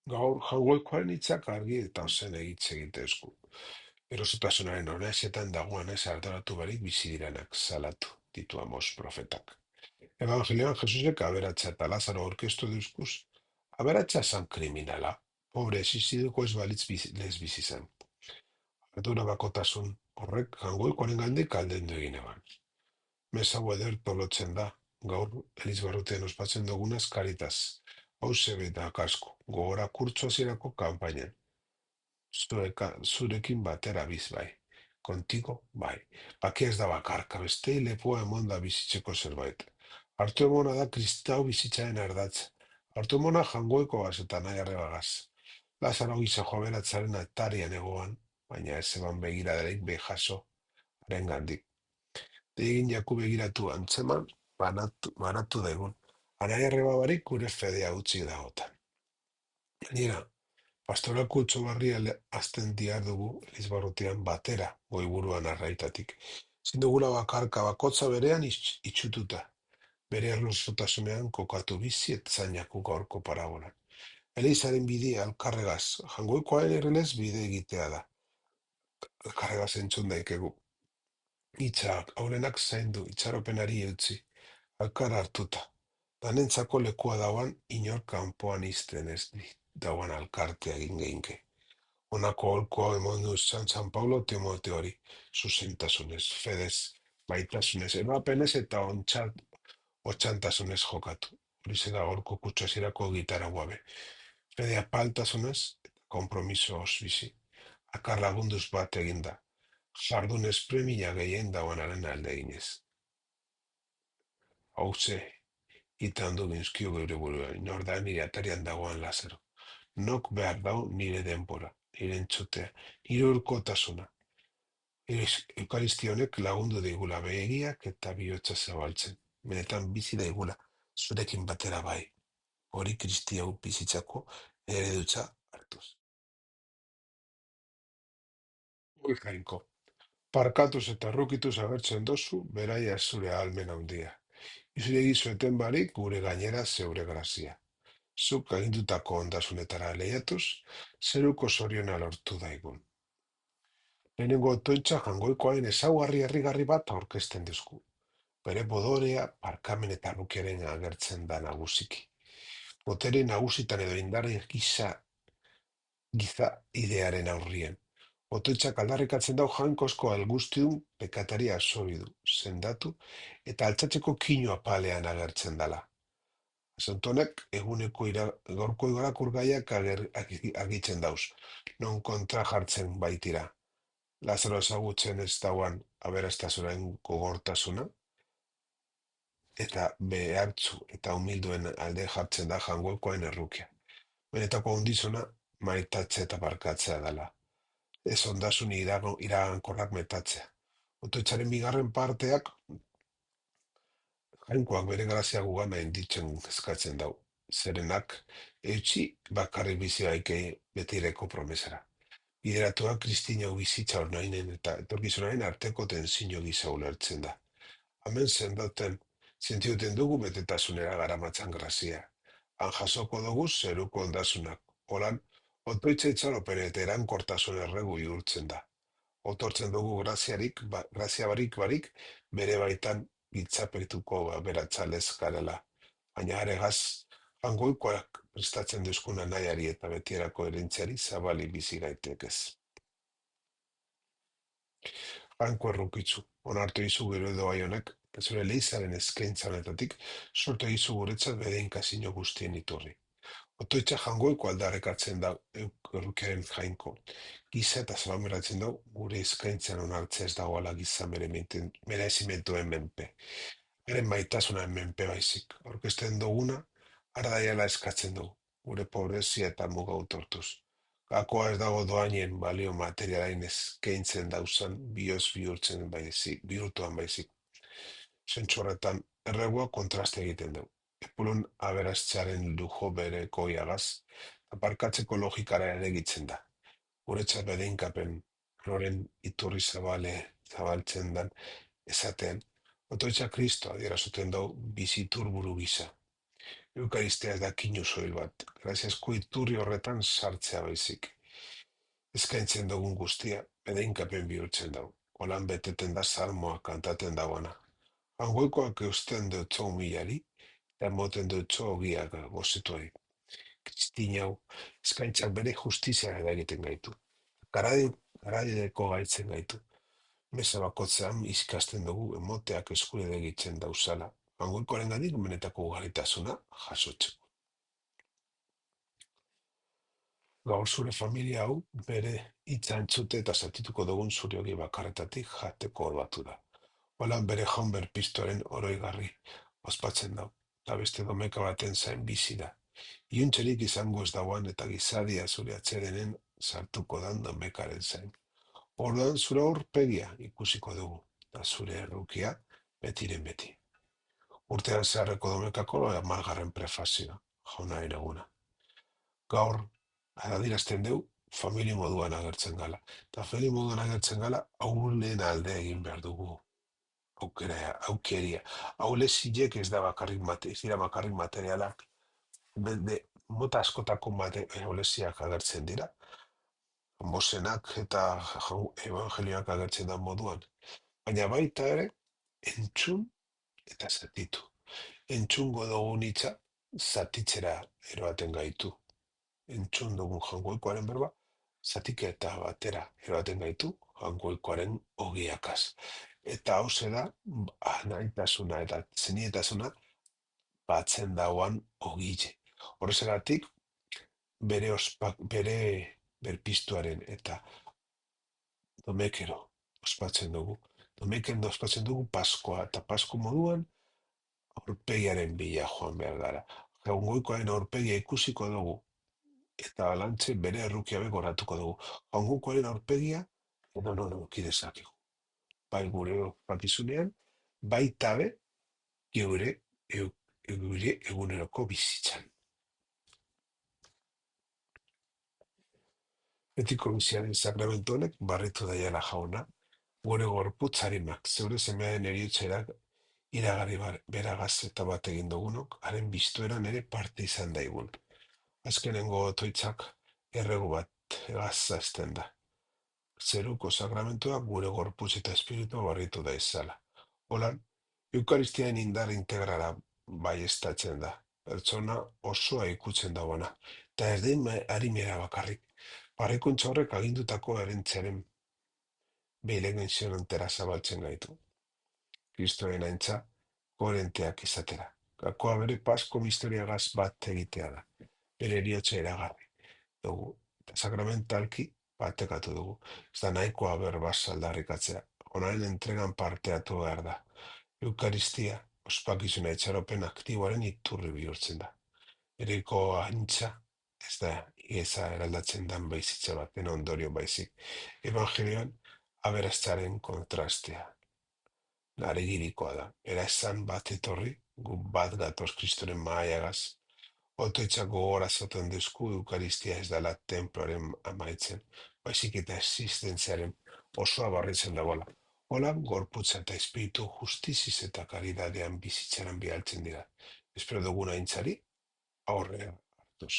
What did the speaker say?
Gaur jaungoikoaren hitzak argi eta ozen hitz egitezku. Erosotasunaren onesetan dagoenez arduratu barik bizi direnak salatu ditu Amos profetak. Evangelioan Jesusek aberatsa eta Lazaro aurkeztu dizkuz, aberatsa zan kriminala, pobre existiduko ez balitz lez bizi zen. Ardura bakotasun horrek jaungoikoaren gandik aldendu egin eban. Meza ederto lotzen da, gaur Elizbarrutian ospatzen dugunaz karitaz. Hauze eta kasko, gogora kurtso hasierako kanpainan. Zurekin batera biz bai. Kontigo bai. Baki ez da bakarka, bestei lepoa emon da bizitzeko zerbait. Hartu emona da kristau bizitzaren ardatz. Hartu emona jangoiko gaz eta nahi arrebagaz. Lazaro gisa joberatzaren atarian egoan, baina ez eban begiradarek behaso haren gandik. Egin jaku begiratu antzeman, banatu daigun. Anai arrebabarik gure fedea utzi dagotan. Gainera, pastoral kultso barria azten diar dugu Elizbarrutian batera goiburuan arraitatik. Zin dugula bakarka bakotza berean itxututa. Bere erlosotasunean kokatu bizi etzainaku gaurko parabolan. Elizaren bidea alkarregaz, jangoikoaren errenez bide egitea da. Alkarregaz entzun daikegu. Hitzak, aurenak zaindu, itxaropenari eutzi, alkar hartuta. Danentzako lekua dauan, inor kanpoan izten ez dauan alkartea egin geinke. Honako holkoa emondu San Paulo Timoteori, zuzentasunez, fedez, baitasunez, emapenez eta otxantasunez jokatu. Horize da gorko kutsasirako gitara guabe. Fedea paltasunez eta kompromiso osbizi. Akar lagunduz bat eginda. Jardunez premia gehien dauanaren alde eginez. Hauze, itan du binzkio geure buruan, nor da nire atarian dagoan Lazaro. Nok behar dau nire denbora, nire entzutea, nire urkotasuna. Eukaristionek lagundu daigula behegiak eta bihotza zabaltzen. Benetan bizi daigula, zurekin batera bai. Hori kristiau bizitzako eredutza hartuz. Ui jainko, parkatuz eta rukituz agertzen dozu, beraia zure almen handia. Izure gizueten barik gure gainera zeure grazia. Zuk agindutako ondasunetara lehiatuz, zeruko zoriona lortu daigun. Lehenengo otoitza jangoikoaren ezaugarri herrigarri bat aurkezten dizku. Bere bodorea parkamen eta rukiaren agertzen da nagusiki. Botere nagusitan edo indarri giza idearen aurrien. Otoitzak aldarrikatzen dau jainkozko algustiun pekataria asoridu, sendatu eta altzatzeko kino apalean agertzen dala. Santonek eguneko gaurko irakurgaiak agitzen dauz, non kontra jartzen baitira. Lazaro ezagutzen ez dauan aberastasunen gogortasuna, eta behartzu eta humilduen alde jartzen da jangoikoen errukia. Benetako ondizuna maitatze eta barkatzea dela. Ez ondasun iragankorrak metatzea. Otoitzaren bigarren parteak jainkoak bere grazia gugana inditzen eskatzen dau. Zerenak, eutxi bakarrik bizi baikei betireko promesara. Bideratuak kristina bizitza ornainen eta etorkizunaren arteko tensio gisa ulertzen da. Hemen zendaten, zentiuten dugu betetasunera garamatzan grazia. Han jasoko dugu zeruko ondasunak. Holan, otoitza itzalopen eta erankortasun erregu ihurtzen da. Otortzen dugu grazia barik bere baitan gitzapetuko beratzalez garela. Baina aregaz, jangoikoak prestatzen duzkuna nahiari eta betierako erentziari zabali bizi gaitekez. Janko errukitzu, onartu izu gero edo honek, zure lehizaren eskaintza honetatik, sortu izu guretzat bedeinkazino guztien iturri. Otoitza jangoiko aldarrekatzen da errukearen jainko. Giza eta zabameratzen da gure eskaintzan onartzea ez dagoela giza merezimentuen menpe. Beren maitasuna menpe baizik. Aurkezten duguna, ardaiala eskatzen dugu. Gure pobrezia eta muga utortuz. Gakoa ez dago doainen balio materialain eskaintzen dauzan bihurtuan baizik. Zentsu horretan, erregua kontraste egiten dugu. Epulun aberastzearen lujo bere koiagaz, aparkatzeko logikara ere egitzen da. Guretzat bedeinkapen noren iturri zabaltzen dan esaten, otoitza Kristo adierazuten dugu biziturburu gisa. Eukaristia ez da kinu soil bat, graziasko iturri horretan sartzea baizik. Eskaintzen dugun guztia, bedeinkapen bihurtzen dau. Holan beteten da salmoa kantaten dagoena. Angoikoak eusten dutxo humilari, eta moten dutxo ogiak gozituari. Kristin hau, eskaintzak bere justizia egiten gaitu. Garadideko gaitzen gaitu. Mesa bakotzean izkasten dugu emoteak eskubide egitzen dauzala. Angoikoaren gandik benetako ugaritasuna jasotzeko. Gaur zure familia hau bere hitza entzute eta zatituko dugun zure hogi bakarretatik jateko orbatu da. Holan bere jaun berpistoaren oroigarri ospatzen dau, eta beste domeka baten zain bizi da. Iuntzerik izango ez dauan eta gizadia zure atxedenen sartuko dan domekaren zain. Orduan zure aurpegia ikusiko dugu, eta zure errukia betiren beti. Urtean zeharreko domekako amargarren prefazioa, jauna eguna. Gaur, adierazten deu, familia moduan agertzen gala. Eta familia moduan agertzen gala, aulen alde egin behar dugu. Aukeria. Haule zilek ez da bakarrik ez dira bakarrik materialak. Mota askotako oleziak agertzen dira. Mosenak eta evangelioak agertzen da moduan. Baina baita ere, entzun eta zatitu. Entzungo dugun hitza, zatitzera eroaten gaitu. Entzun dugun jangoikoaren berba, zatiketa batera eroaten gaitu, jangoikoaren ogiakaz. Eta hau da, anaitasuna eta zenietasuna batzen dauan ogile. Horrezagatik, bere berpistuaren eta domekero ospatzen dugu. Domeken ospatzen dugu Paskoa, eta Pasko moduan aurpegiaren bila joan behar gara. Jangoikoaren aurpegia ikusiko dugu, eta alantze bere errukia begoratuko dugu. Jangoikoaren aurpegia, edo kidezakegu. Bai gure opakizunean, bai tabe, geure eguneroko bizitzan. Betiko biziaren sakramentu honek barritu daiala jauna, gure gorputzarimak, zeure semearen eriotxerak iragarri beragaz eta bat egin dugunok, haren biztueran ere parte izan daigun. Azkenengo otoitzak erregu bat egazazten da. Zeruko sakramentua gure gorputz eta espiritua barritu da izala. Holan, Eukaristiaen indar integrala baiestatzen da. Pertsona osoa ikutzen dagoena. Eta ez den harimera bakarrik. Barrikuntza horrek agindutako erentziaren behileguen zionantera zabaltzen gaitu. Kristoen aintza, koherenteak izatera. Gakoa bere Pasko misteriagaz bat egitea da. Bere eriotza iragarri dugu. Eta sakramentalki batekatu dugu. Ez da nahikoa berbaz aldarrikatzea. Onaren entregan parteatu behar da. Eukaristia, ospakizuna etxaropen aktiboaren iturri bihurtzen da. Eriko aintza, ez da ieza eraldatzen dan baizitza baten ondorio baizik. Evangelioan, aberastzaren kontrastea. Naregirikoa da. Era esan bat etorri, gu bat gatoz Kristoren mahaiagaz. Otoitzak gogora zaten duzku Eukaristia ez dela temploaren amaitzen, baizik eta existentziaren osoa barritzen dagoela. Holan, gorputza eta espiritu justiziz eta karidadean bizitzaran bialtzen dira. Espero duguna intzari, aurrea hartuz.